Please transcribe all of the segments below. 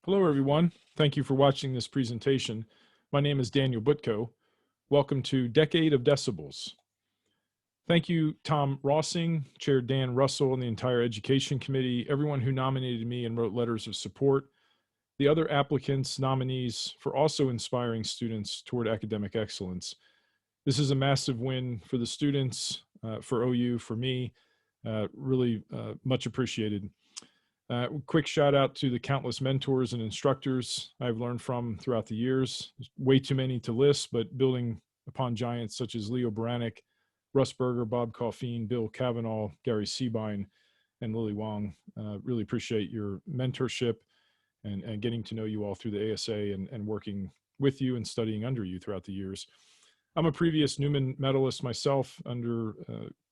Hello, everyone. Thank you for watching this presentation. My name is Daniel Butko. Welcome to Decade of Decibels. Thank you, Tom Rossing, Chair Dan Russell, and the entire Education Committee, everyone who nominated me and wrote letters of support, the other applicants, nominees, for also inspiring students toward academic excellence. This is a massive win for the students, for OU, for me, really much appreciated. Quick shout out to the countless mentors and instructors I've learned from throughout the years. There's way too many to list, but building upon giants such as Leo Baranek, Russ Berger, Bob Coffeen, Bill Cavanaugh, Gary Seabine, and Lily Wong. Really appreciate your mentorship and getting to know you all through the ASA and working with you and studying under you throughout the years. I'm a previous Newman medalist myself under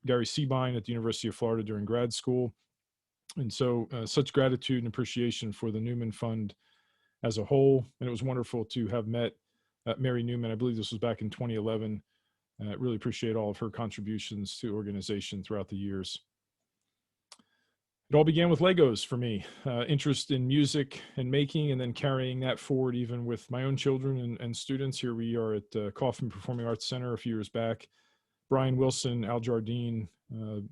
Gary Seabine at the University of Florida during grad school. And so such gratitude and appreciation for the Newman Fund as a whole. And it was wonderful to have met Mary Newman. I believe this was back in 2011. Really appreciate all of her contributions to the organization throughout the years. It all began with Legos for me, interest in music and making, and then carrying that forward even with my own children and students. Here we are at Kaufman Performing Arts Center a few years back. Brian Wilson, Al Jardine,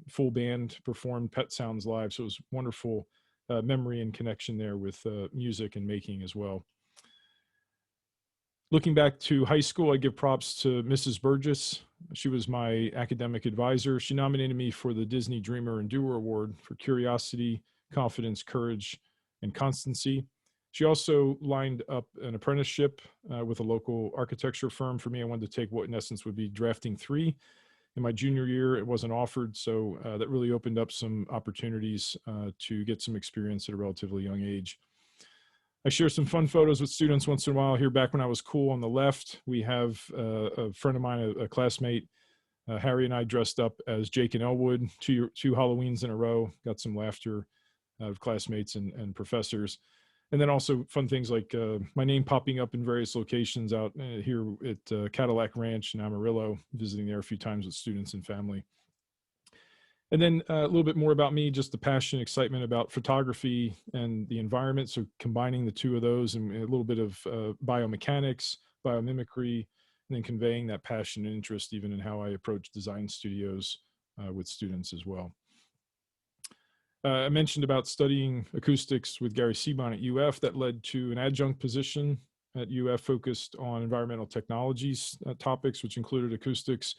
full band performed Pet Sounds live. So it was wonderful memory and connection there with music and making as well. Looking back to high school, I give props to Mrs. Burgess. She was my academic advisor. She nominated me for the Disney Dreamer and Doer Award for curiosity, confidence, courage, and constancy. She also lined up an apprenticeship with a local architecture firm for me. I wanted to take what in essence would be drafting 3. In my junior year, it wasn't offered, so that really opened up some opportunities to get some experience at a relatively young age. I share some fun photos with students once in a while. Here back when I was cool on the left, we have a friend of mine, a classmate, Harry and I dressed up as Jake and Elwood, two Halloweens in a row, got some laughter of classmates and professors. And then also fun things like my name popping up in various locations out here at Cadillac Ranch in Amarillo, visiting there a few times with students and family. And then a little bit more about me, just the passion, excitement about photography and the environment. So combining the two of those and a little bit of biomechanics, biomimicry, and then conveying that passion and interest even in how I approach design studios with students as well. I mentioned about studying acoustics with Gary Seabine at UF. That led to an adjunct position at UF focused on environmental technologies topics, which included acoustics,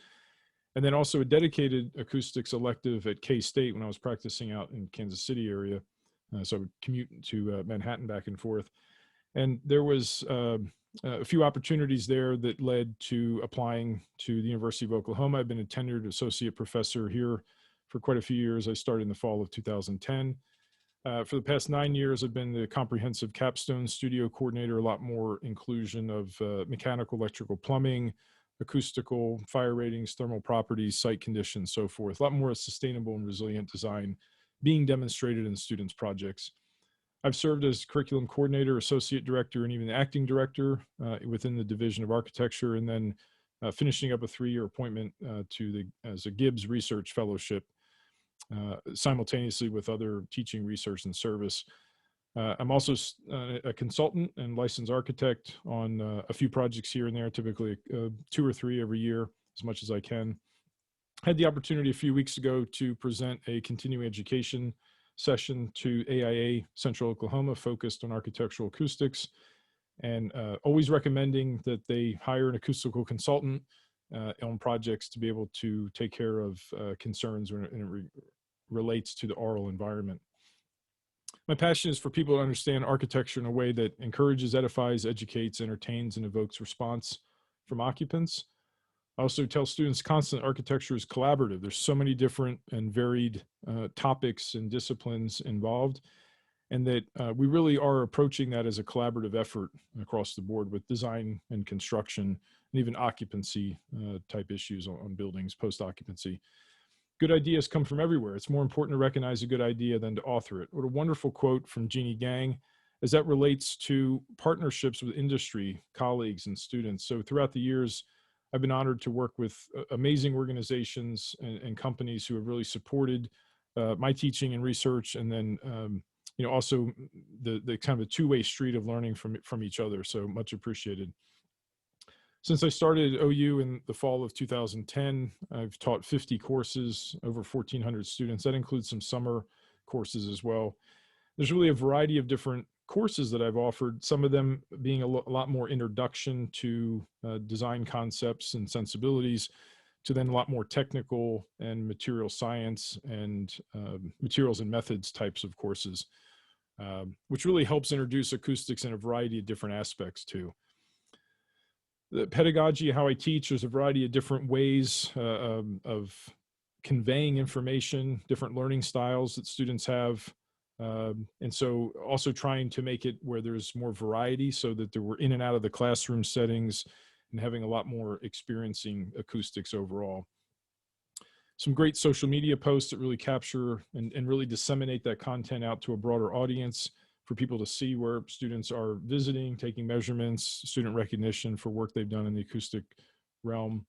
and then also a dedicated acoustics elective at K-State when I was practicing out in Kansas City area. So I would commute to Manhattan back and forth. And there was a few opportunities there that led to applying to the University of Oklahoma. I've been a tenured associate professor here for quite a few years. I started in the fall of 2010. For the past 9 years, I've been the comprehensive capstone studio coordinator, a lot more inclusion of mechanical, electrical, plumbing, acoustical, fire ratings, thermal properties, site conditions, so forth. A lot more sustainable and resilient design being demonstrated in students' projects. I've served as curriculum coordinator, associate director, and even acting director within the Division of Architecture, and then finishing up a 3-year appointment as a Gibbs Research Fellowship, simultaneously with other teaching, research, and service. I'm also a consultant and licensed architect on a few projects here and there, typically 2 or 3 every year, as much as I can. Had the opportunity a few weeks ago to present a continuing education session to AIA Central Oklahoma focused on architectural acoustics, and always recommending that they hire an acoustical consultant on projects to be able to take care of concerns when it relates to the aural environment. My passion is for people to understand architecture in a way that encourages, edifies, educates, entertains, and evokes response from occupants. I also tell students constantly architecture is collaborative. There's so many different and varied topics and disciplines involved, and that we really are approaching that as a collaborative effort across the board with design and construction and even occupancy type issues on buildings, post-occupancy. Good ideas come from everywhere. It's more important to recognize a good idea than to author it. What a wonderful quote from Jeannie Gang, as that relates to partnerships with industry, colleagues, and students. So throughout the years, I've been honored to work with amazing organizations and companies who have really supported my teaching and research, and then also the kind of a two-way street of learning from each other. So much appreciated. Since I started OU in the fall of 2010, I've taught 50 courses, over 1,400 students. That includes some summer courses as well. There's really a variety of different courses that I've offered, some of them being a lot more introduction to design concepts and sensibilities, to then a lot more technical and material science and materials and methods types of courses, which really helps introduce acoustics in a variety of different aspects too. The pedagogy, how I teach, there's a variety of different ways of conveying information, different learning styles that students have. And so also trying to make it where there's more variety so that we're in and out of the classroom settings and having a lot more experiencing acoustics overall. Some great social media posts that really capture and really disseminate that content out to a broader audience for people to see where students are visiting, taking measurements, student recognition for work they've done in the acoustic realm.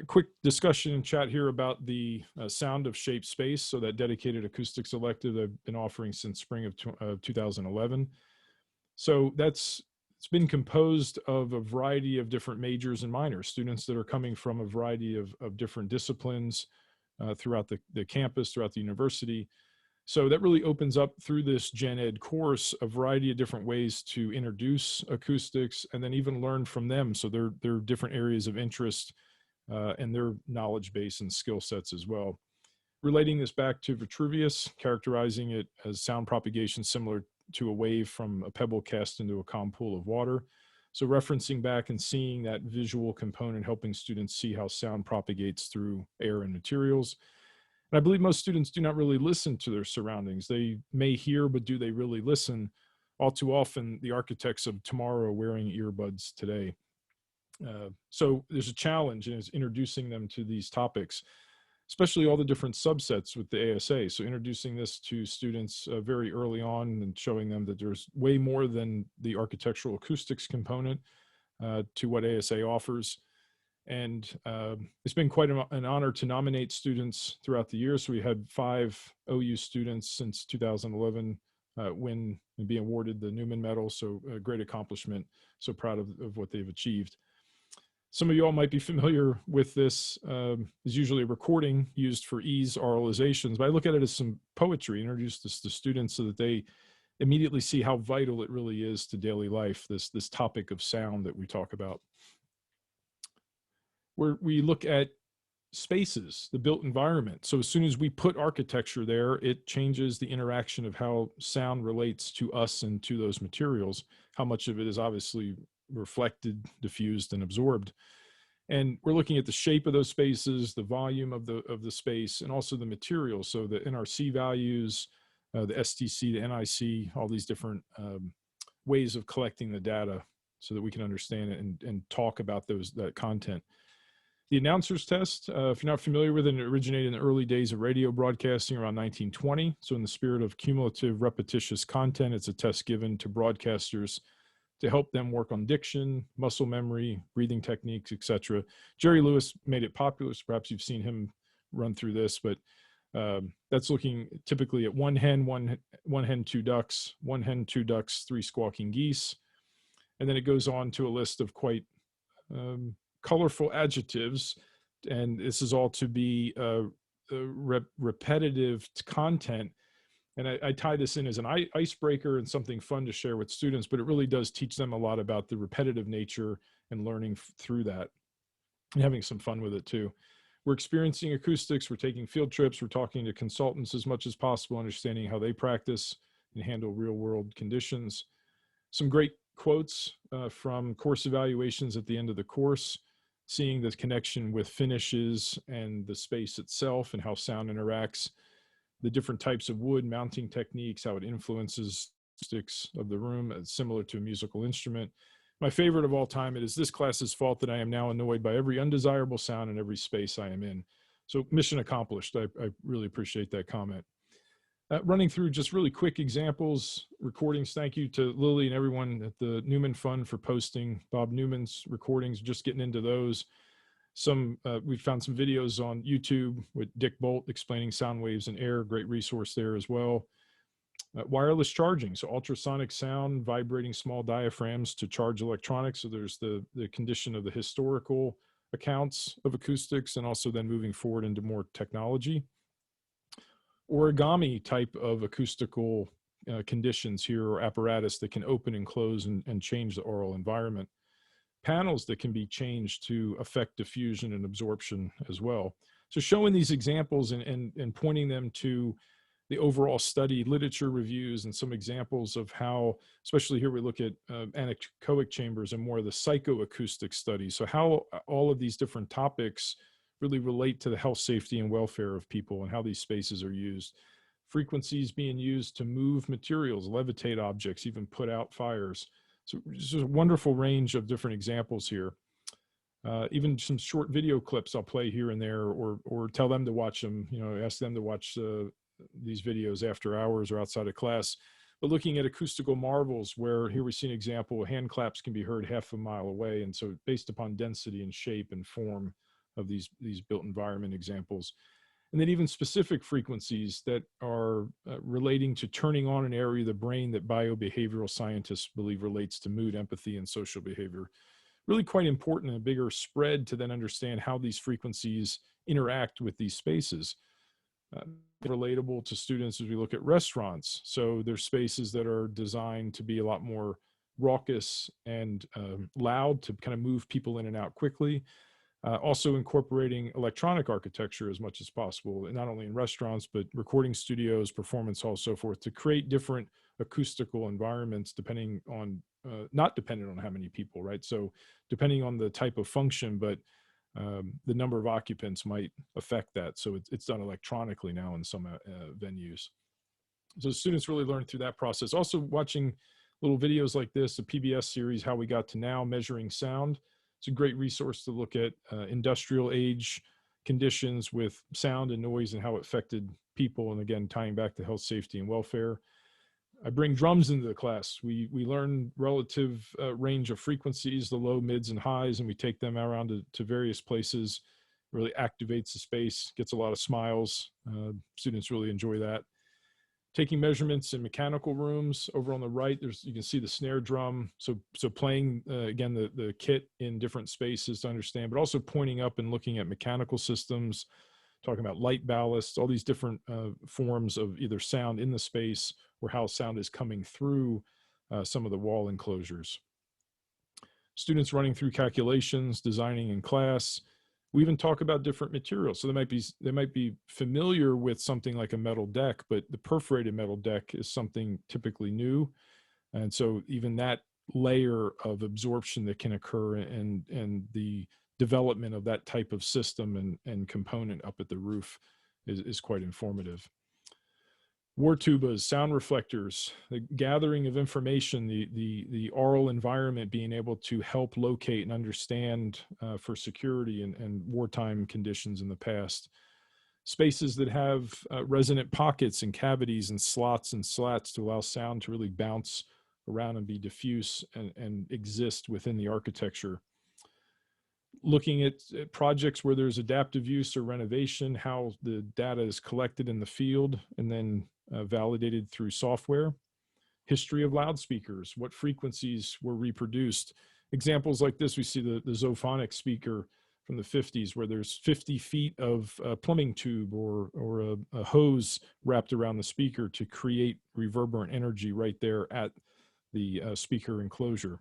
Quick discussion and chat here about the Sound of Shape Space. So that dedicated acoustics elective I've been offering since spring of 2011. So it's been composed of a variety of different majors and minors, students that are coming from a variety of different disciplines throughout the campus, throughout the university. So that really opens up through this Gen Ed course a variety of different ways to introduce acoustics and then even learn from them. So there are different areas of interest and their knowledge base and skill sets as well. Relating this back to Vitruvius, characterizing it as sound propagation similar to a wave from a pebble cast into a calm pool of water. So referencing back and seeing that visual component, helping students see how sound propagates through air and materials. And I believe most students do not really listen to their surroundings. They may hear, but do they really listen? All too often, the architects of tomorrow are wearing earbuds today. So there's a challenge in introducing them to these topics, especially all the different subsets with the ASA. So introducing this to students very early on and showing them that there's way more than the architectural acoustics component to what ASA offers. And it's been quite an honor to nominate students throughout the year. So we had 5 OU students since 2011 win and be awarded the Newman Medal. So a great accomplishment. So proud of what they've achieved. Some of you all might be familiar with this. Is usually a recording used for ease oralizations, but I look at it as some poetry, introduce this to students so that they immediately see how vital it really is to daily life, this topic of sound that we talk about. Where we look at spaces, the built environment. So as soon as we put architecture there, it changes the interaction of how sound relates to us and to those materials, how much of it is obviously reflected, diffused, and absorbed. And we're looking at the shape of those spaces, the volume of the space, and also the materials. So the NRC values, the STC, the NIC, all these different ways of collecting the data so that we can understand it and talk about that content. The announcer's test, if you're not familiar with it, it originated in the early days of radio broadcasting around 1920. So in the spirit of cumulative repetitious content, it's a test given to broadcasters to help them work on diction, muscle memory, breathing techniques, etc. Jerry Lewis made it popular, so perhaps you've seen him run through this, but that's looking typically at one hen, 2 ducks, 1 hen, 2 ducks, 3 squawking geese. And then it goes on to a list of quite colorful adjectives, and this is all to be repetitive content. And I tie this in as an icebreaker and something fun to share with students, but it really does teach them a lot about the repetitive nature and learning through that and having some fun with it too. We're experiencing acoustics, we're taking field trips, we're talking to consultants as much as possible, understanding how they practice and handle real world conditions. Some great quotes from course evaluations at the end of the course, seeing the connection with finishes and the space itself and how sound interacts, the different types of wood, mounting techniques, how it influences acoustics of the room, similar to a musical instrument. My favorite of all time, it is this class's fault that I am now annoyed by every undesirable sound in every space I am in. So mission accomplished. I really appreciate that comment. Running through just really quick examples, recordings. Thank you to Lily and everyone at the Newman Fund for posting Bob Newman's recordings, just getting into those. We found some videos on YouTube with Dick Bolt explaining sound waves and air, great resource there as well. Wireless charging, so ultrasonic sound, vibrating small diaphragms to charge electronics. So there's the condition of the historical accounts of acoustics, and also then moving forward into more technology. Origami type of acoustical conditions here, or apparatus that can open and close and change the aural environment. Panels that can be changed to affect diffusion and absorption as well. So showing these examples and pointing them to the overall study, literature reviews, and some examples of how, especially here we look at anechoic chambers and more of the psychoacoustic studies. So how all of these different topics really relate to the health, safety, and welfare of people and how these spaces are used. Frequencies being used to move materials, levitate objects, even put out fires. So just a wonderful range of different examples here. Even some short video clips I'll play here and there, or tell them to watch them, ask them to watch these videos after hours or outside of class. But looking at acoustical marvels, where here we see an example, hand claps can be heard half a mile away. And so based upon density and shape and form of these built environment examples. And then even specific frequencies that are relating to turning on an area of the brain that biobehavioral scientists believe relates to mood, empathy, and social behavior. Really quite important and a bigger spread to then understand how these frequencies interact with these spaces. Relatable to students as we look at restaurants. So there's spaces that are designed to be a lot more raucous and loud to kind of move people in and out quickly. Also incorporating electronic architecture as much as possible, and not only in restaurants, but recording studios, performance halls, so forth, to create different acoustical environments depending on, not dependent on how many people, right? So depending on the type of function, but the number of occupants might affect that. So it's done electronically now in some venues. So students really learn through that process. Also watching little videos like this, the PBS series, How We Got to Now, Measuring Sound. It's a great resource to look at industrial age conditions with sound and noise and how it affected people. And again, tying back to health, safety, and welfare. I bring drums into the class. We learn relative range of frequencies, the low, mids, and highs, and we take them around to various places. Really activates the space, gets a lot of smiles. Students really enjoy that. Taking measurements in mechanical rooms. Over on the right, you can see the snare drum. So playing, again, the kit in different spaces to understand, but also pointing up and looking at mechanical systems, talking about light ballasts, all these different forms of either sound in the space or how sound is coming through some of the wall enclosures. Students running through calculations, designing in class. We even talk about different materials. So they might be familiar with something like a metal deck, but the perforated metal deck is something typically new. And so even that layer of absorption that can occur and the development of that type of system and component up at the roof is quite informative. War tubas, sound reflectors, the gathering of information, the aural environment being able to help locate and understand for security and wartime conditions in the past. Spaces that have resonant pockets and cavities and slots and slats to allow sound to really bounce around and be diffuse and exist within the architecture. Looking at projects where there's adaptive use or renovation, how the data is collected in the field and then validated through software. History of loudspeakers, what frequencies were reproduced. Examples like this, we see the Zophonic speaker from the 50s where there's 50 feet of plumbing tube or a hose wrapped around the speaker to create reverberant energy right there at the speaker enclosure.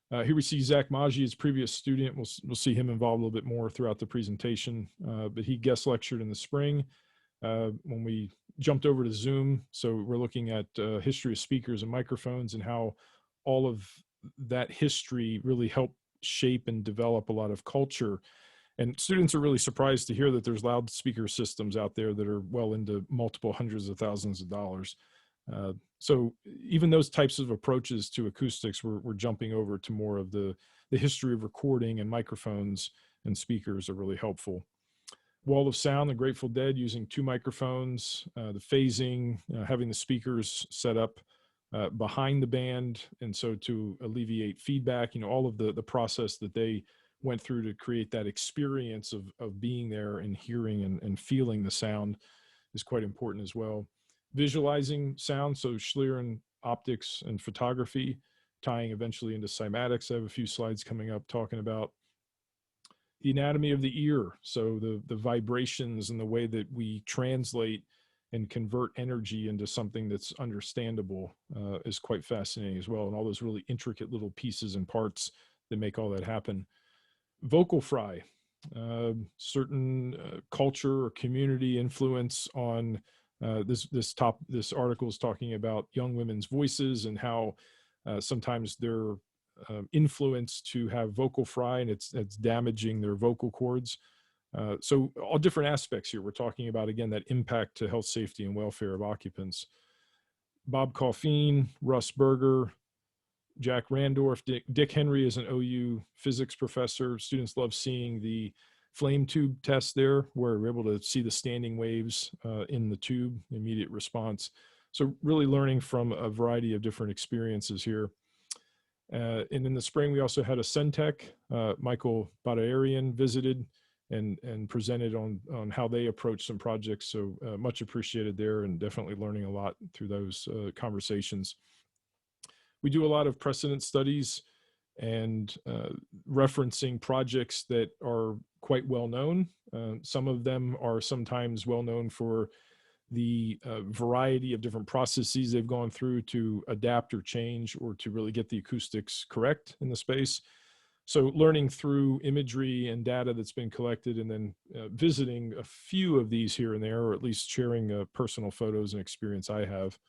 Here we see Zach Maggi, his previous student. We'll see him involved a little bit more throughout the presentation, but he guest lectured in the spring when we jumped over to Zoom. So we're looking at history of speakers and microphones and how all of that history really helped shape and develop a lot of culture. And students are really surprised to hear that there's loudspeaker systems out there that are well into multiple hundreds of thousands of dollars. So even those types of approaches to acoustics, we're jumping over to more of the history of recording, and microphones and speakers are really helpful. Wall of Sound, the Grateful Dead using 2 microphones, the phasing, having the speakers set up behind the band, and so to alleviate feedback, all of the process that they went through to create that experience of being there and hearing and feeling the sound is quite important as well. visualizing sound, so Schlieren and optics and photography, tying eventually into cymatics. I have a few slides coming up talking about the anatomy of the ear, so the vibrations and the way that we translate and convert energy into something that's understandable is quite fascinating as well, and all those really intricate little pieces and parts that make all that happen. Vocal fry, certain culture or community influence on this article is talking about young women's voices and how sometimes they're influenced to have vocal fry, and it's damaging their vocal cords. So all different aspects here. We're talking about, again, that impact to health, safety, and welfare of occupants. Bob Coffeen, Russ Berger, Jack Randorf, Dick Henry is an OU physics professor. Students love seeing the flame tube test there, where we're able to see the standing waves in the tube, immediate response. So really learning from a variety of different experiences here. And in the spring, we also had a Centec. Michael Badarian visited and presented on how they approach some projects. So much appreciated there, and definitely learning a lot through those conversations. We do a lot of precedent studies and referencing projects that are quite well known. Some of them are sometimes well known for the variety of different processes they've gone through to adapt or change or to really get the acoustics correct in the space. So learning through imagery and data that's been collected, and then visiting a few of these here and there, or at least sharing personal photos and experience I have.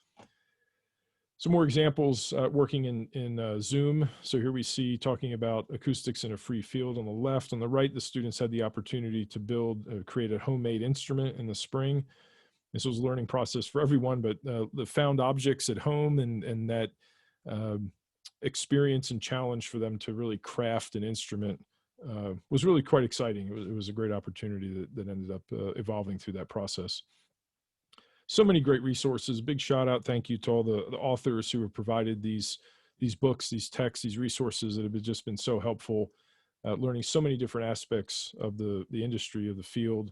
Some more examples working in Zoom. So here we see talking about acoustics in a free field on the left. On the right, the students had the opportunity to create a homemade instrument in the spring. This was a learning process for everyone, but the found objects at home and that experience and challenge for them to really craft an instrument was really quite exciting. It was a great opportunity that ended up evolving through that process. So many great resources. Big shout out, thank you to all the authors who have provided these books, these texts, these resources that have just been so helpful, learning so many different aspects of the industry, of the field,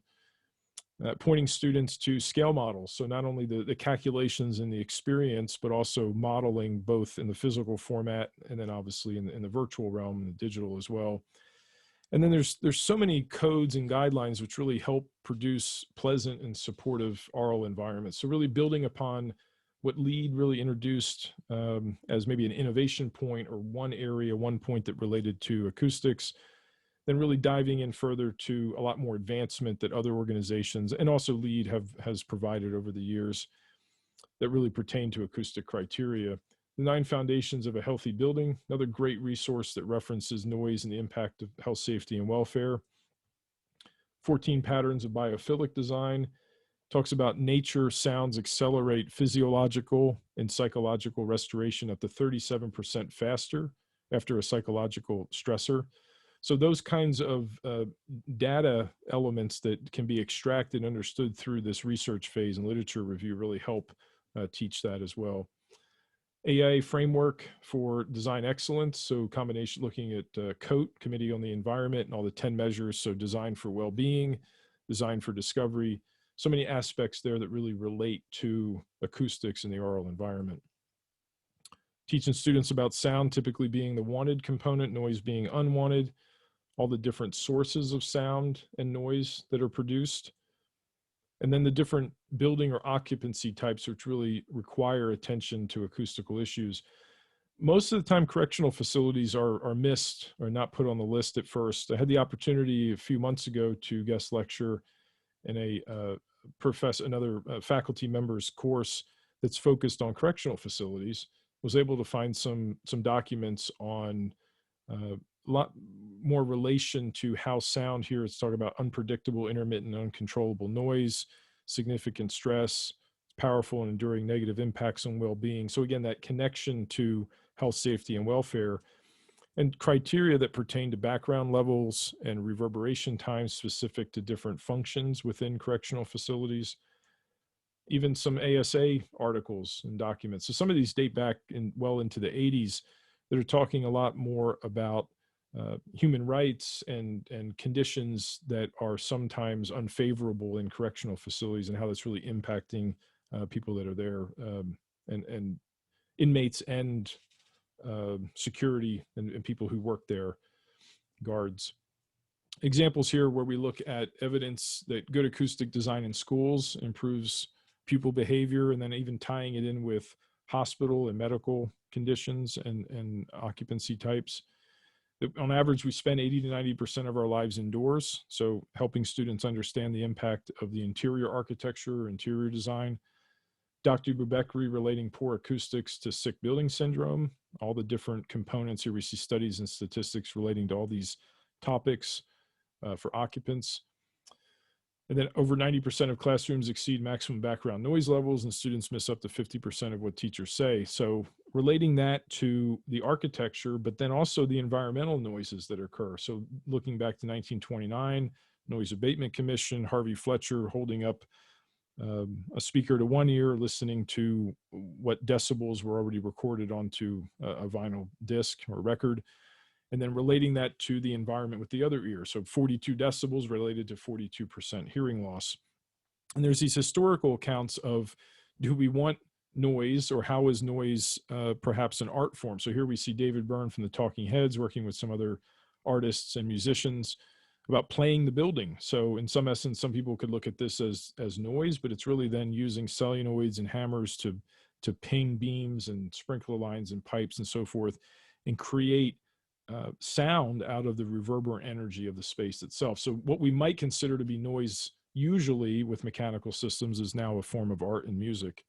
pointing students to scale models. So not only the calculations and the experience, but also modeling both in the physical format and then obviously in the virtual realm and the digital as well. And then there's so many codes and guidelines which really help produce pleasant and supportive aural environments. So really building upon what LEED really introduced as maybe an innovation point or one area, one point that related to acoustics, then really diving in further to a lot more advancement that other organizations and also LEED has provided over the years that really pertain to acoustic criteria. The 9 Foundations of a Healthy Building, another great resource that references noise and the impact of health, safety, and welfare. 14 Patterns of Biophilic Design talks about nature sounds accelerate physiological and psychological restoration up to 37% faster after a psychological stressor. So those kinds of data elements that can be extracted and understood through this research phase and literature review really help teach that as well. AIA framework for design excellence. So combination looking at COAT, Committee on the Environment, and all the 10 measures. So design for well-being, design for discovery, so many aspects there that really relate to acoustics in the aural environment. Teaching students about sound typically being the wanted component, noise being unwanted, all the different sources of sound and noise that are produced, and then the different building or occupancy types which really require attention to acoustical issues. Most of the time, correctional facilities are missed or not put on the list at first. I had the opportunity a few months ago to guest lecture in another faculty member's course that's focused on correctional facilities. Was able to find some documents on a lot more relation to how sound here. It's talking about unpredictable, intermittent, uncontrollable noise, significant stress, powerful and enduring negative impacts on well-being. So again, that connection to health, safety, and welfare, and criteria that pertain to background levels and reverberation times specific to different functions within correctional facilities. Even some ASA articles and documents. So some of these date back well into the 80s that are talking a lot more about human rights and conditions that are sometimes unfavorable in correctional facilities and how that's really impacting people that are there, and inmates and security and people who work there, guards. Examples here where we look at evidence that good acoustic design in schools improves pupil behavior, and then even tying it in with hospital and medical conditions and occupancy types. On average, we spend 80 to 90% of our lives indoors, so helping students understand the impact of the interior architecture, interior design. Dr. Bubekri relating poor acoustics to sick building syndrome, all the different components here. We see studies and statistics relating to all these topics for occupants. And then over 90% of classrooms exceed maximum background noise levels, and students miss up to 50% of what teachers say. So relating that to the architecture, but then also the environmental noises that occur. So looking back to 1929, Noise Abatement Commission, Harvey Fletcher holding up a speaker to one ear, listening to what decibels were already recorded onto a vinyl disc or record, and then relating that to the environment with the other ear. So 42 decibels related to 42% hearing loss. And there's these historical accounts of, do we want noise, or how is noise perhaps an art form? So here we see David Byrne from the Talking Heads working with some other artists and musicians about playing the building. So in some essence, some people could look at this as noise, but it's really then using solenoids and hammers to ping beams and sprinkler lines and pipes and so forth, and create sound out of the reverberant energy of the space itself. So what we might consider to be noise usually with mechanical systems is now a form of art and music.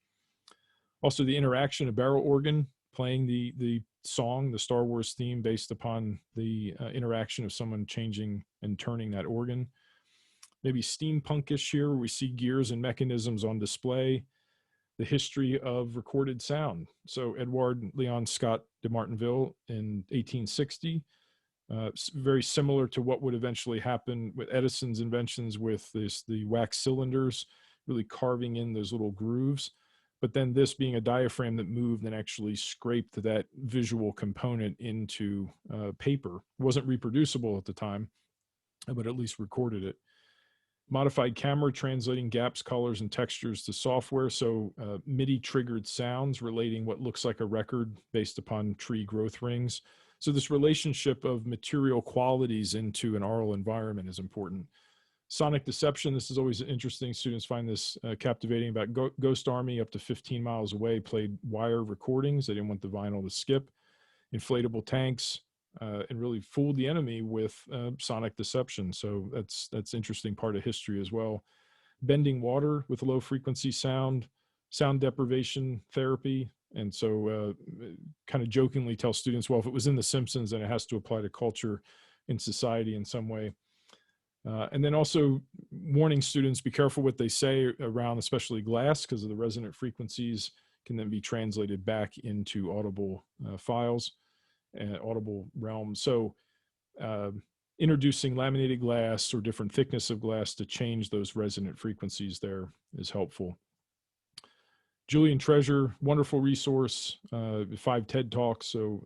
Also, the interaction of barrel organ playing the song, the Star Wars theme, based upon the interaction of someone changing and turning that organ. Maybe steampunkish here, where we see gears and mechanisms on display. The history of recorded sound. So Edward Leon Scott de Martinville in 1860, very similar to what would eventually happen with Edison's inventions with the wax cylinders, really carving in those little grooves. But then this being a diaphragm that moved and actually scraped that visual component into paper. It wasn't reproducible at the time, but at least recorded it. Modified camera translating gaps, colors, and textures to software. So MIDI triggered sounds relating what looks like a record based upon tree growth rings. So this relationship of material qualities into an aural environment is important. Sonic deception, this is always interesting. Students find this captivating. About Ghost Army, up to 15 miles away, played wire recordings. They didn't want the vinyl to skip. Inflatable tanks, and really fooled the enemy with sonic deception. So that's interesting part of history as well. Bending water with low frequency sound, sound deprivation therapy. And so kind of jokingly tell students, well, if it was in The Simpsons, then it has to apply to culture in society in some way. And then also warning students, be careful what they say around especially glass, because of the resonant frequencies can then be translated back into audible files. Audible realm. So introducing laminated glass or different thickness of glass to change those resonant frequencies there is helpful. Julian Treasure, wonderful resource, 5 TED Talks. So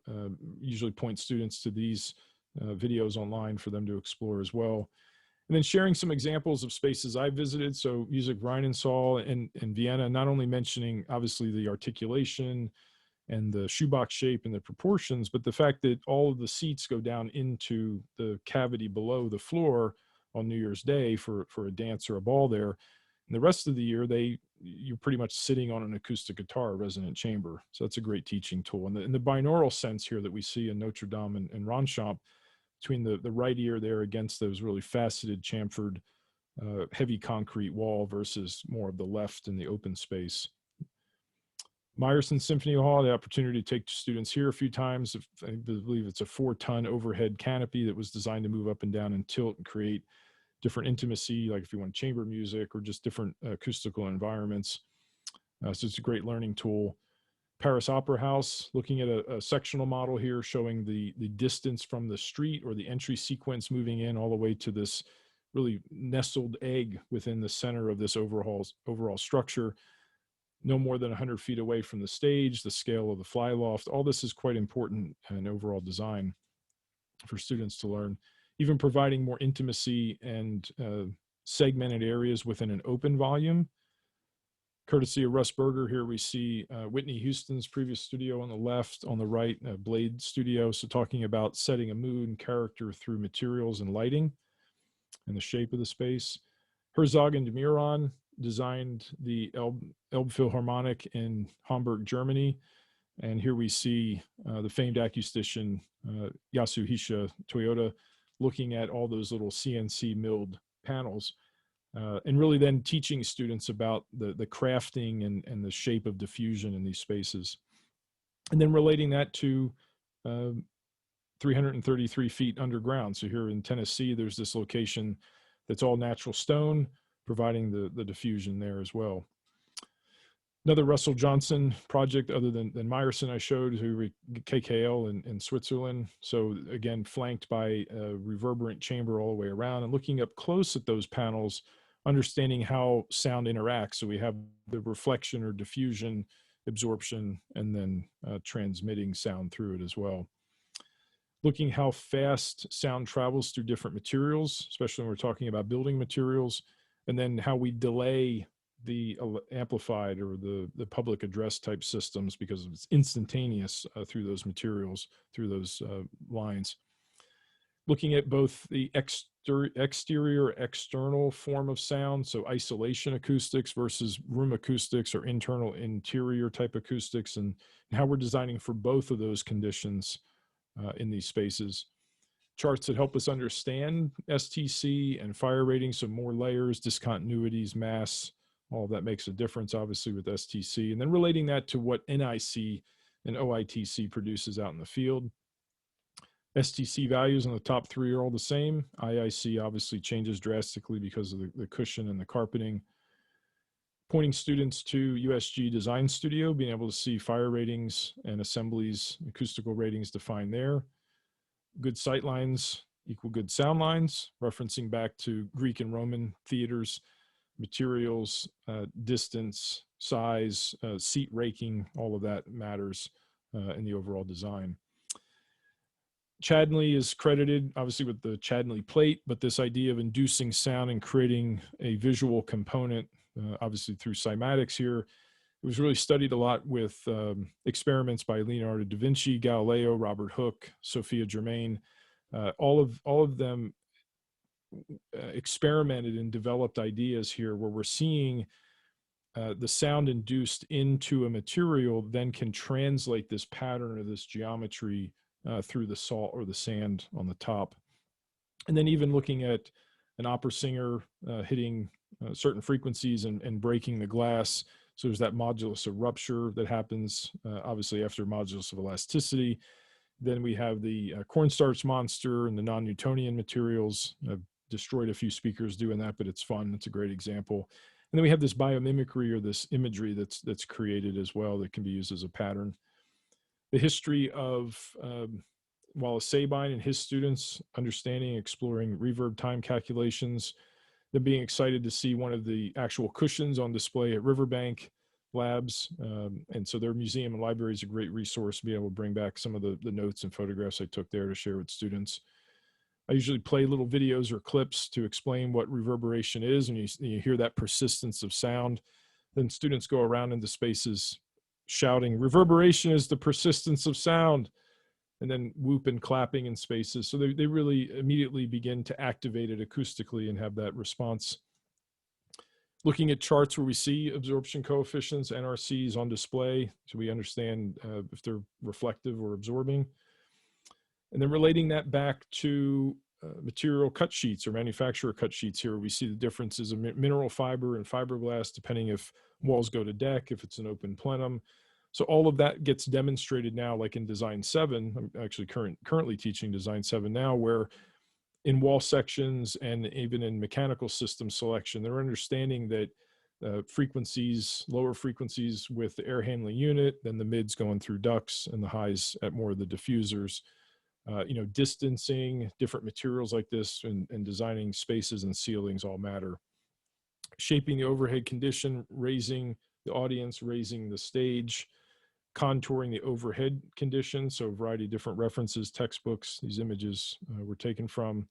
usually point students to these videos online for them to explore as well. And then sharing some examples of spaces I visited. So Music Rheinensaal in Vienna, not only mentioning obviously the articulation and the shoebox shape and the proportions, but the fact that all of the seats go down into the cavity below the floor on New Year's Day for a dance or a ball there. And the rest of the year, you're pretty much sitting on an acoustic guitar resonant chamber. So that's a great teaching tool. And the binaural sense here that we see in Notre Dame and Ronchamp, between the right ear there against those really faceted chamfered heavy concrete wall versus more of the left in the open space. Meyerson Symphony Hall, the opportunity to take students here a few times. I believe it's a 4-ton overhead canopy that was designed to move up and down and tilt and create different intimacy, like if you want chamber music or just different acoustical environments. So it's a great learning tool. Paris Opera House, looking at a sectional model here showing the distance from the street or the entry sequence moving in all the way to this really nestled egg within the center of this overall structure. No more than 100 feet away from the stage, the scale of the fly loft. All this is quite important in overall design for students to learn. Even providing more intimacy and segmented areas within an open volume. Courtesy of Russ Berger, here we see Whitney Houston's previous studio on the left, on the right, Blade Studio. So talking about setting a mood and character through materials and lighting and the shape of the space. Herzog and de Meuron designed the Elbphilharmonic in Hamburg, Germany. And here we see the famed acoustician Yasuhisa Toyota looking at all those little CNC milled panels. And really then teaching students about the crafting and the shape of diffusion in these spaces. And then relating that to 333 feet underground. So here in Tennessee, there's this location that's all natural stone, providing the diffusion there as well. Another Russell Johnson project other than Meyerson I showed, who KKL in Switzerland. So again, flanked by a reverberant chamber all the way around, and looking up close at those panels, understanding how sound interacts. So we have the reflection or diffusion, absorption, and then transmitting sound through it as well. Looking how fast sound travels through different materials, especially when we're talking about building materials, and then how we delay the amplified or the public address type systems because it's instantaneous through those materials, through those lines. Looking at both the exterior, external form of sound, so isolation acoustics versus room acoustics or internal, interior type acoustics, and how we're designing for both of those conditions in these spaces. Charts that help us understand STC and fire ratings, so more layers, discontinuities, mass, all of that makes a difference, obviously, with STC. And then relating that to what NIC and OITC produces out in the field. STC values on the top three are all the same. IIC obviously changes drastically because of the cushion and the carpeting. Pointing students to USG Design Studio, being able to see fire ratings and assemblies, acoustical ratings defined there. Good sight lines equal good sound lines, referencing back to Greek and Roman theaters. Materials, distance, size, seat raking, all of that matters in the overall design. Chadney is credited, obviously, with the Chadney plate, but this idea of inducing sound and creating a visual component, obviously through Cymatics here, it was really studied a lot with experiments by Leonardo da Vinci, Galileo, Robert Hooke, Sophia Germain. All of them experimented and developed ideas here where we're seeing the sound induced into a material then can translate this pattern or this geometry through the salt or the sand on the top. And then even looking at an opera singer hitting certain frequencies and breaking the glass. So there's that modulus of rupture that happens obviously after modulus of elasticity. Then we have the cornstarch monster and the non-Newtonian materials. Destroyed a few speakers doing that, but it's fun. It's a great example. And then we have this biomimicry or this imagery that's created as well that can be used as a pattern. The history of Wallace Sabine and his students understanding, exploring reverb time calculations, them being excited to see one of the actual cushions on display at Riverbank Labs. And so their museum and library is a great resource to be able to bring back some of the notes and photographs I took there to share with students. I usually play little videos or clips to explain what reverberation is, and you hear that persistence of sound. Then students go around into spaces shouting, "Reverberation is the persistence of sound," and then whoop and clapping in spaces. So they really immediately begin to activate it acoustically and have that response. Looking at charts where we see absorption coefficients, NRCs on display, so we understand if they're reflective or absorbing. And then relating that back to material cut sheets or manufacturer cut sheets here, we see the differences of mineral fiber and fiberglass, depending if walls go to deck, if it's an open plenum. So all of that gets demonstrated now, like in Design 7. I'm actually currently teaching Design 7 now, where in wall sections and even in mechanical system selection, they're understanding that frequencies, lower frequencies with the air handling unit, then the mids going through ducts and the highs at more of the diffusers. Distancing, different materials like this, and designing spaces and ceilings all matter. Shaping the overhead condition, raising the audience, raising the stage, contouring the overhead condition. So a variety of different references, textbooks, these images were taken from.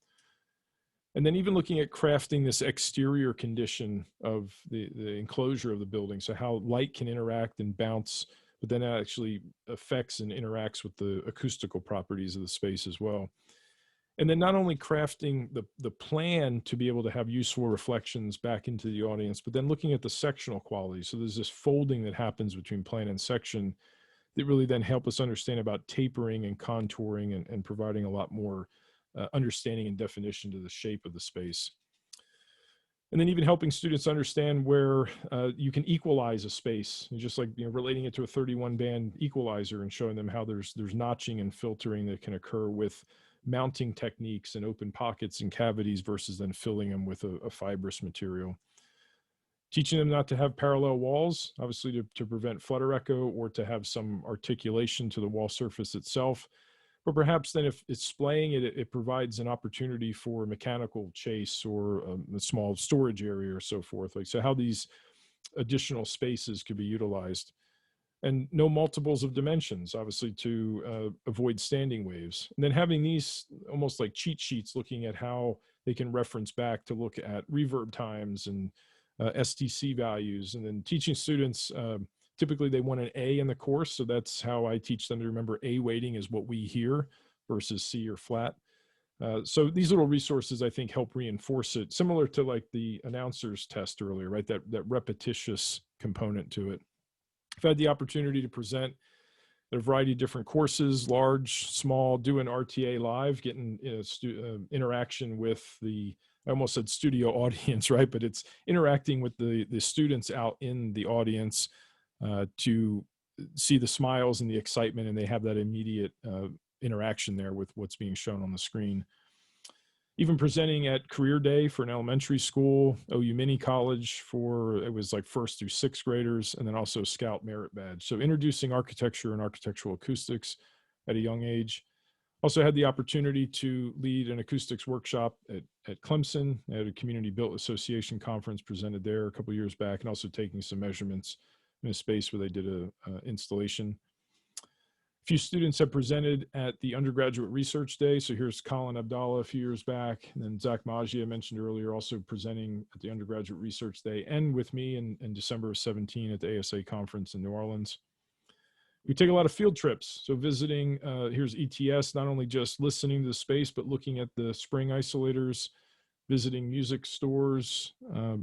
And then even looking at crafting this exterior condition of the enclosure of the building. So how light can interact and bounce, but then that actually affects and interacts with the acoustical properties of the space as well. And then not only crafting the plan to be able to have useful reflections back into the audience, but then looking at the sectional quality. So there's this folding that happens between plan and section that really then help us understand about tapering and contouring and providing a lot more understanding and definition to the shape of the space. And then even helping students understand where you can equalize a space, and just like relating it to a 31 band equalizer and showing them how there's notching and filtering that can occur with mounting techniques and open pockets and cavities versus then filling them with a fibrous material. Teaching them not to have parallel walls, obviously to prevent flutter echo or to have some articulation to the wall surface itself. But perhaps then if it's splaying it, it provides an opportunity for mechanical chase or a small storage area or so forth. Like, so how these additional spaces could be utilized. And no multiples of dimensions, obviously, to avoid standing waves. And then having these almost like cheat sheets looking at how they can reference back to look at reverb times and STC values. And then teaching students, typically they want an A in the course. So that's how I teach them to remember A weighting is what we hear versus C or flat. So these little resources, I think, help reinforce it, similar to like the announcer's test earlier, right? That repetitious component to it. I've had the opportunity to present at a variety of different courses, large, small, doing RTA live, getting interaction with the, I almost said studio audience, right? But it's interacting with the students out in the audience to see the smiles and the excitement, and they have that immediate interaction there with what's being shown on the screen. Even presenting at Career Day for an elementary school, OU Mini College for, it was like 1st through 6th graders, and then also Scout Merit Badge. So introducing architecture and architectural acoustics at a young age. Also had the opportunity to lead an acoustics workshop at Clemson at a Community Built Association conference, presented there a couple of years back, and also taking some measurements in a space where they did a installation. A few students have presented at the undergraduate research day. So here's Colin Abdallah a few years back, and then Zach Maggi I mentioned earlier, also presenting at the undergraduate research day, and with me in December of 17 at the ASA conference in New Orleans. We take a lot of field trips. So visiting, here's ETS, not only just listening to the space, but looking at the spring isolators, visiting music stores,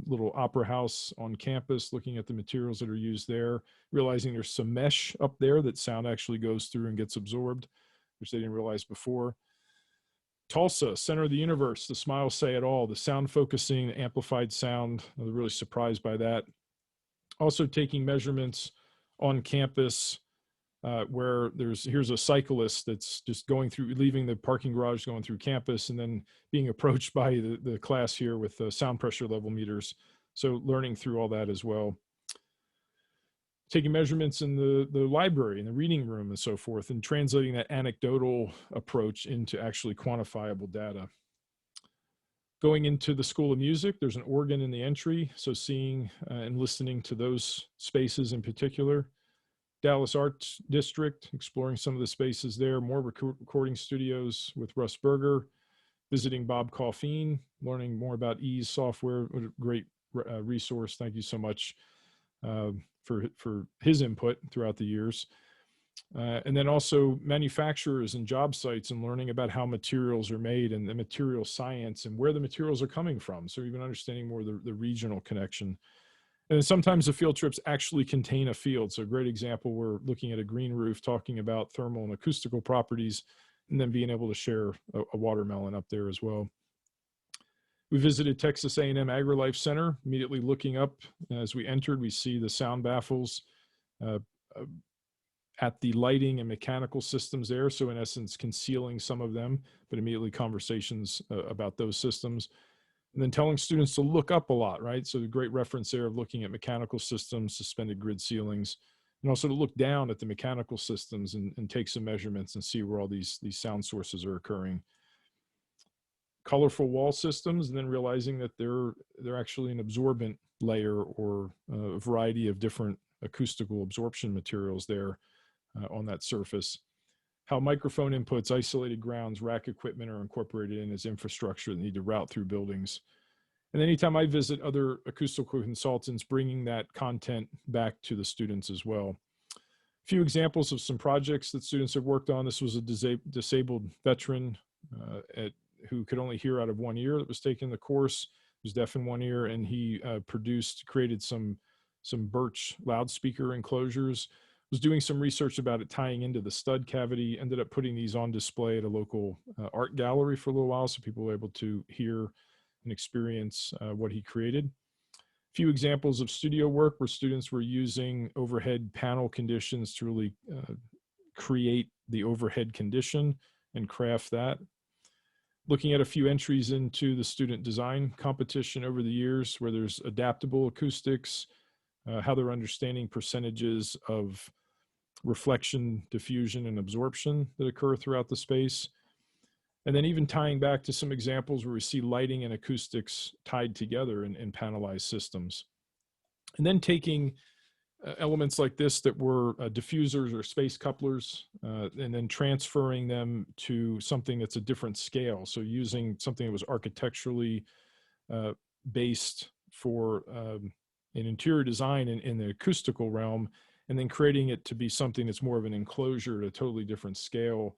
little opera house on campus, looking at the materials that are used there, realizing there's some mesh up there that sound actually goes through and gets absorbed, which they didn't realize before. Tulsa, center of the universe, the smiles say it all, the sound focusing, the amplified sound. I was really surprised by that. Also taking measurements on campus, where here's a cyclist that's just going through, leaving the parking garage, going through campus, and then being approached by the class here with sound pressure level meters. So learning through all that as well. Taking measurements in the library, in the reading room and so forth, and translating that anecdotal approach into actually quantifiable data. Going into the School of Music, there's an organ in the entry. So seeing and listening to those spaces in particular. Dallas Arts District, exploring some of the spaces there, more recording studios with Russ Berger, visiting Bob Coffeen, learning more about Ease software. What a great resource. Thank you so much for his input throughout the years. And then also manufacturers and job sites, and learning about how materials are made and the material science and where the materials are coming from. So even understanding more the regional connection. And sometimes the field trips actually contain a field. So a great example, we're looking at a green roof, talking about thermal and acoustical properties, and then being able to share a watermelon up there as well. We visited Texas A&M AgriLife Center. Immediately looking up as we entered, we see the sound baffles at the lighting and mechanical systems there. So in essence, concealing some of them, but immediately conversations about those systems. And then telling students to look up a lot, right? So the great reference there of looking at mechanical systems, suspended grid ceilings, and also to look down at the mechanical systems and take some measurements and see where all these sound sources are occurring. Colorful wall systems, and then realizing that they're actually an absorbent layer or a variety of different acoustical absorption materials there on that surface. how microphone inputs, isolated grounds, rack equipment are incorporated in as infrastructure that need to route through buildings. And anytime I visit other acoustical consultants, bringing that content back to the students as well. A few examples of some projects that students have worked on. This was a disabled veteran who could only hear out of one ear that was taking the course. He was deaf in one ear, and he created some birch loudspeaker enclosures. Was doing some research about it tying into the stud cavity, ended up putting these on display at a local art gallery for a little while so people were able to hear and experience what he created. A few examples of studio work where students were using overhead panel conditions to really create the overhead condition and craft that. Looking at a few entries into the student design competition over the years where there's adaptable acoustics, how they're understanding percentages of reflection, diffusion, and absorption that occur throughout the space. And then even tying back to some examples where we see lighting and acoustics tied together in panelized systems. And then taking elements like this that were diffusers or space couplers, and then transferring them to something that's a different scale. So using something that was architecturally based for an interior design in the acoustical realm, and then creating it to be something that's more of an enclosure at a totally different scale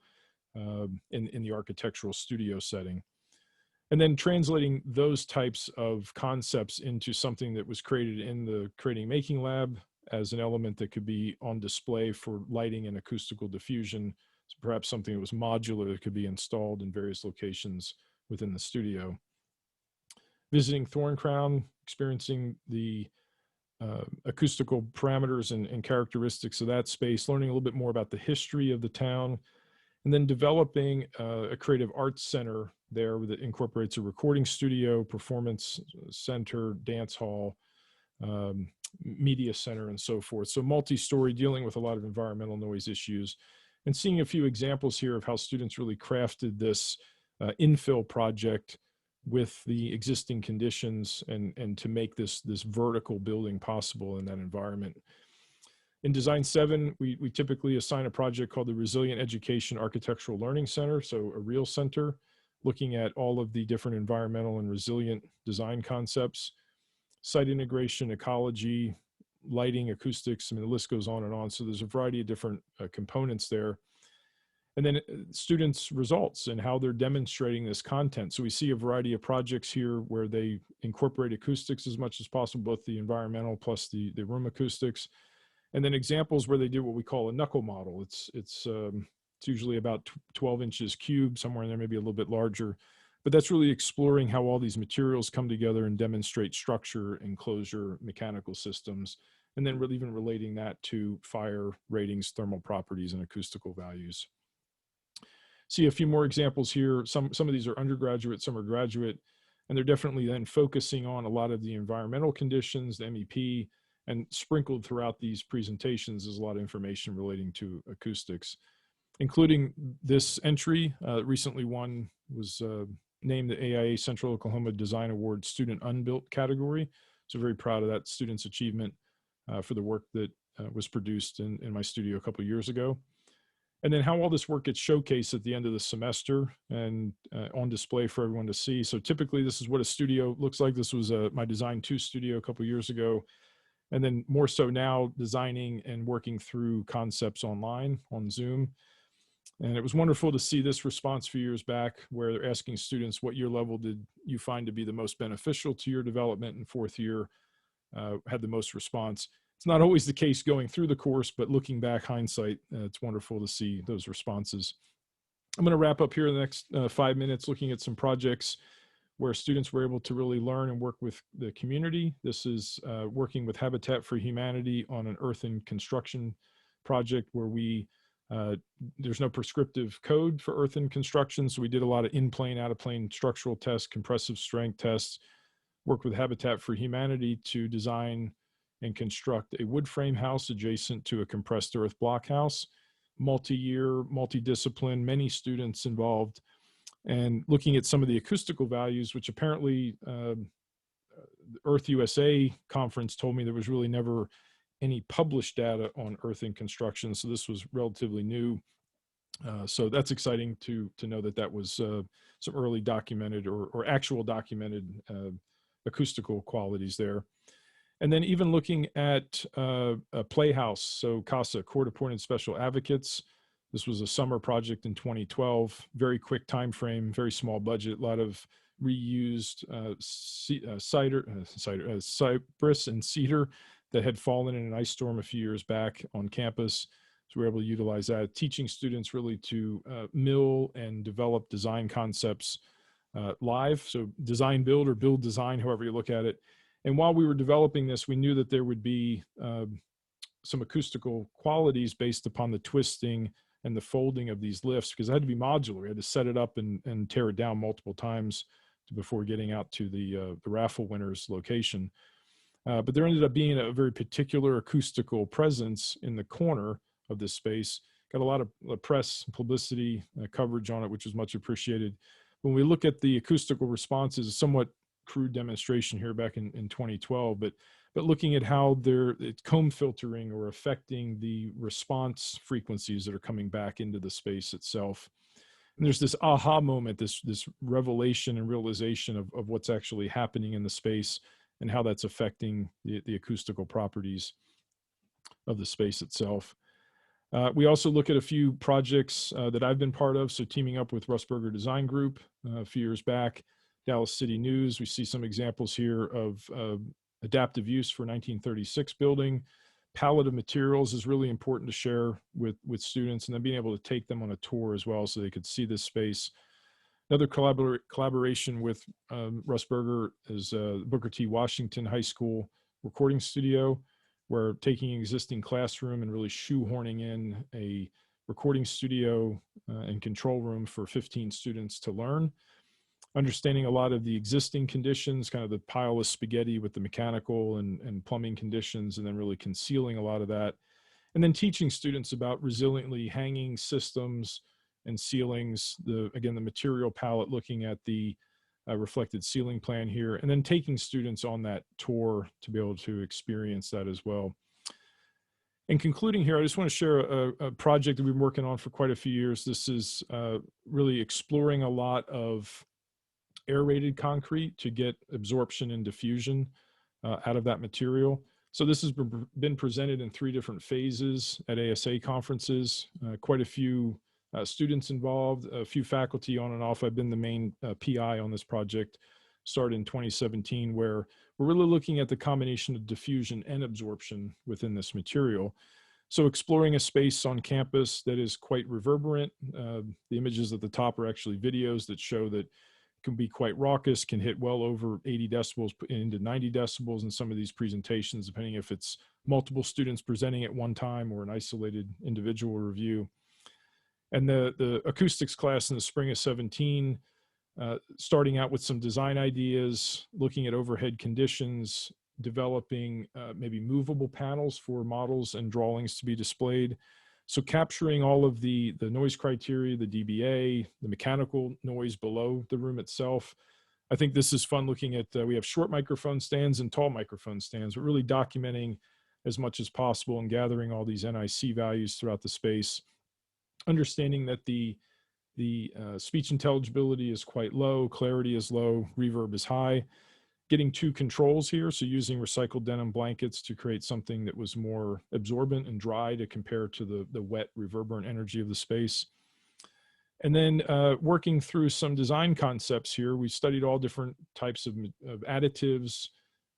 in the architectural studio setting. And then translating those types of concepts into something that was created in the creating making lab as an element that could be on display for lighting and acoustical diffusion. So perhaps something that was modular that could be installed in various locations within the studio. Visiting Thorncrown, experiencing the acoustical parameters and characteristics of that space, learning a little bit more about the history of the town, and then developing a creative arts center there that incorporates a recording studio, performance center, dance hall, media center, and so forth. So multi-story, dealing with a lot of environmental noise issues, and seeing a few examples here of how students really crafted this infill project with the existing conditions and to make this vertical building possible in that environment. In Design 7, we typically assign a project called the Resilient Education Architectural Learning Center, so a real center, looking at all of the different environmental and resilient design concepts, site integration, ecology, lighting, acoustics. I mean, the list goes on and on. So there's a variety of different components there. And then students' results and how they're demonstrating this content. So we see a variety of projects here where they incorporate acoustics as much as possible, both the environmental plus the room acoustics. And then examples where they do what we call a knuckle model. It's usually about 12 inches cubed, somewhere in there, maybe a little bit larger. But that's really exploring how all these materials come together and demonstrate structure, enclosure, mechanical systems, and then really even relating that to fire ratings, thermal properties, and acoustical values. See a few more examples here. Some of these are undergraduate, some are graduate, and they're definitely then focusing on a lot of the environmental conditions, the MEP, and sprinkled throughout these presentations is a lot of information relating to acoustics, including this entry. Recently one was named the AIA Central Oklahoma Design Award Student Unbuilt category. So very proud of that student's achievement for the work that was produced in my studio a couple of years ago. And then how all this work gets showcased at the end of the semester and on display for everyone to see. So typically this is what a studio looks like. This was my Design 2 studio a couple of years ago. And then more so now designing and working through concepts online on Zoom. And it was wonderful to see this response a few years back where they're asking students, what year level did you find to be the most beneficial to your development? And fourth year had the most response. It's not always the case going through the course, but looking back, hindsight, it's wonderful to see those responses. I'm going to wrap up here in the next 5 minutes looking at some projects where students were able to really learn and work with the community. This is working with Habitat for Humanity on an earth and construction project where there's no prescriptive code for earth and construction. So we did a lot of in-plane, out-of-plane structural tests, compressive strength tests, worked with Habitat for Humanity to design and construct a wood frame house adjacent to a compressed earth block house, multi-year, multidiscipline, many students involved, and looking at some of the acoustical values, which apparently the Earth USA conference told me there was really never any published data on earth and construction. So this was relatively new. So that's exciting to know that that was some early documented or actual documented acoustical qualities there. And then even looking at a playhouse, so CASA, Court Appointed Special Advocates. This was a summer project in 2012, very quick time frame, very small budget, a lot of reused cypress and cedar that had fallen in an ice storm a few years back on campus. So we were able to utilize that, teaching students really to mill and develop design concepts live. So design build or build design, however you look at it. And while we were developing this, we knew that there would be some acoustical qualities based upon the twisting and the folding of these lifts, because it had to be modular. We had to set it up and tear it down multiple times before getting out to the raffle winner's location. But there ended up being a very particular acoustical presence in the corner of this space. Got a lot of press, publicity, coverage on it, which was much appreciated. When we look at the acoustical responses, a somewhat crude demonstration here back in 2012, but looking at how it's comb filtering or affecting the response frequencies that are coming back into the space itself. And there's this aha moment, this revelation and realization of what's actually happening in the space and how that's affecting the acoustical properties of the space itself. We also look at a few projects that I've been part of. So teaming up with Russberger Design Group a few years back, Dallas City News, we see some examples here of adaptive use for 1936 building. Palette of materials is really important to share with students, and then being able to take them on a tour as well so they could see this space. Another collaboration with Russberger is Booker T. Washington High School recording studio, where taking an existing classroom and really shoehorning in a recording studio and control room for 15 students to learn. Understanding a lot of the existing conditions, kind of the pile of spaghetti with the mechanical and plumbing conditions, and then really concealing a lot of that. And then teaching students about resiliently hanging systems and ceilings, again, the material palette, looking at the reflected ceiling plan here, and then taking students on that tour to be able to experience that as well. And concluding here, I just want to share a project that we've been working on for quite a few years. This is really exploring a lot of aerated concrete to get absorption and diffusion out of that material. So this has been presented in 3 different phases at ASA conferences, quite a few students involved, a few faculty on and off. I've been the main PI on this project, started in 2017, where we're really looking at the combination of diffusion and absorption within this material. So exploring a space on campus that is quite reverberant. The images at the top are actually videos that show that can be quite raucous, can hit well over 80 decibels into 90 decibels in some of these presentations, depending if it's multiple students presenting at one time or an isolated individual review. And the acoustics class in the spring of 17, starting out with some design ideas, looking at overhead conditions, developing maybe movable panels for models and drawings to be displayed. So capturing all of the noise criteria, the dBA, the mechanical noise below the room itself. I think this is fun looking at, we have short microphone stands and tall microphone stands, but really documenting as much as possible and gathering all these NIC values throughout the space. Understanding that the speech intelligibility is quite low, clarity is low, reverb is high. Getting 2 controls here, so using recycled denim blankets to create something that was more absorbent and dry to compare to the wet reverberant energy of the space. And then working through some design concepts here, we studied all different types of additives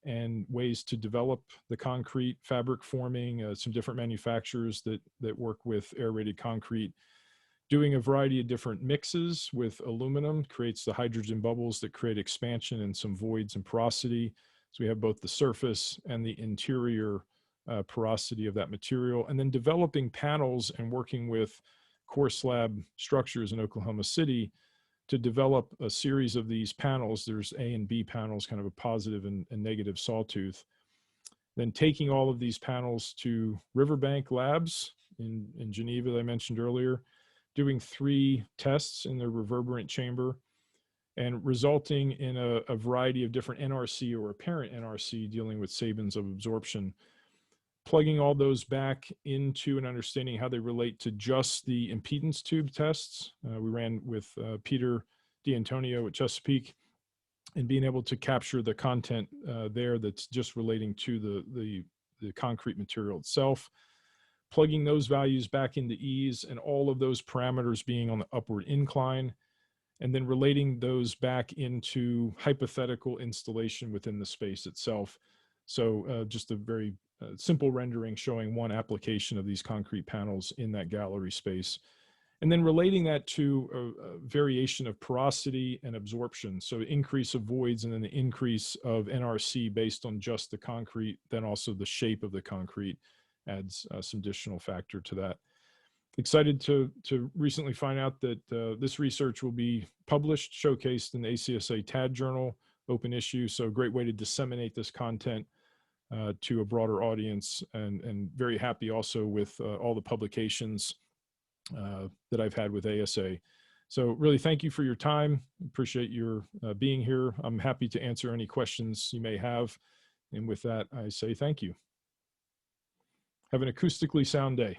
and ways to develop the concrete fabric forming, some different manufacturers that work with aerated concrete. Doing a variety of different mixes with aluminum creates the hydrogen bubbles that create expansion and some voids and porosity. So we have both the surface and the interior porosity of that material. And then developing panels and working with core slab structures in Oklahoma City to develop a series of these panels. There's A and B panels, kind of a positive and negative sawtooth. Then taking all of these panels to Riverbank Labs in Geneva that I mentioned earlier, doing 3 tests in the reverberant chamber, and resulting in a variety of different NRC or apparent NRC dealing with Sabins of absorption. plugging all those back into and understanding how they relate to just the impedance tube tests. We ran with Peter D'Antonio at Chesapeake, and being able to capture the content there that's just relating to the concrete material itself, plugging those values back into ease and all of those parameters being on the upward incline, and then relating those back into hypothetical installation within the space itself. So just a very simple rendering showing one application of these concrete panels in that gallery space. And then relating that to a variation of porosity and absorption. So increase of voids and then the increase of NRC based on just the concrete, then also the shape of the concrete adds some additional factor to that. Excited to recently find out that this research will be published, showcased in the ACSA TAD journal, open issue. So a great way to disseminate this content to a broader audience, and very happy also with all the publications that I've had with ASA. So really thank you for your time. Appreciate your being here. I'm happy to answer any questions you may have. And with that, I say thank you. Have an acoustically sound day.